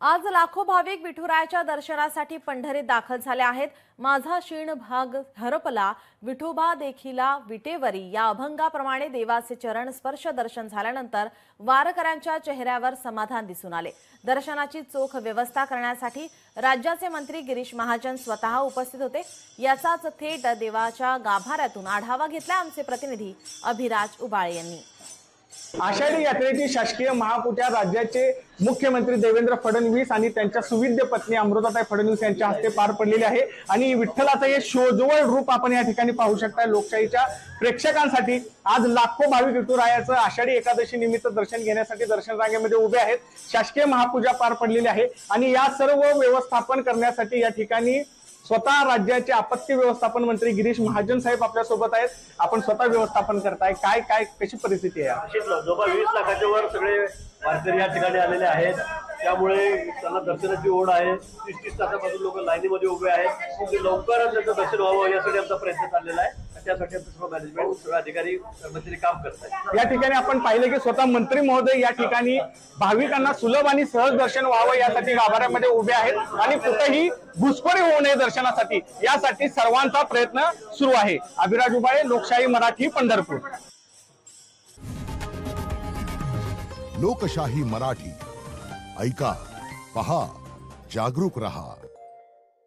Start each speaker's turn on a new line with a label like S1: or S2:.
S1: आज लाखो भाविक विठुरायाच्या दर्शनासाठी पंढरीत दाखल झाले आहेत। माझा क्षीण भाग हरपला विठोबा देखिला विटेवरी या अभंगाप्रमाणे देवाचे चरण स्पर्श दर्शन झाल्यानंतर वारकऱ्यांच्या चेहऱ्यावर समाधान दिसून आले। दर्शनाची चोख व्यवस्था करण्यासाठी राज्याचे मंत्री गिरीश महाजन स्वतः उपस्थित होते। याचाच थेट देवाच्या गाभाऱ्यातून आढावा घेतला आमचे प्रतिनिधी अभिराज उबाळे यांनी।
S2: आषाढी यात्रेची शासकीय महापूजा राज्याचे मुख्यमंत्री देवेंद्र फडणवीस आणि त्यांच्या सुविद्य पत्नी अमृताताई फडणवीस यांच्या हस्ते पार पडलेली आहे आणि विठ्ठलाचं हे शोजवळ रूप आपण या ठिकाणी पाहू शकता। लोकशाहीच्या प्रेक्षकांसाठी आज लाखो भाविक विठुरायाचं आषाढी एकादशी निमित्त दर्शन घेण्यासाठी दर्शन रांगेमध्ये उभे आहेत। शासकीय महापूजा पार पडलेली आहे आणि या सर्व व्यवस्थापन करण्यासाठी या ठिकाणी स्वतः राज्याचे आपत्ती व्यवस्थापन मंत्री गिरीश महाजन साहेब आपल्या सोबत आहेत। आपण स्वतः व्यवस्थापन करताय, काय काय कशी परिस्थिती आहे?
S3: जवळ 20 लाखाच्या वर सगळे वारकरी या ठिकाणी आलेले आहेत, त्यामुळे त्यांना दर्शनाची ओढ आहे। 30-30 तासापासून लोक लाईनीमध्ये उभे आहेत। लवकरच त्यांचं दर्शन व्हावं यासाठी आमचा प्रयत्न चाललेला आहे। त्यासाठी आमचं सर्व मॅनेजमेंट, सर्व अधिकारी कर्मचारी काम करत आहेत।
S2: या ठिकाणी आपण पाहिले की स्वतः मंत्री महोदय या ठिकाणी भाविकांना सुलभ आणि सहज दर्शन व्हावं यासाठी गाभाऱ्यामध्ये उभे आहेत आणि कुठेही घुसखोरी होऊ नये दर्शनासाठी, यासाठी सर्वांचा प्रयत्न सुरू आहे। अभिराज उबाळे, लोकशाही मराठी, पंढरपूर।
S4: लोकशाही मराठी ऐका, पहा, जागरूक रहा।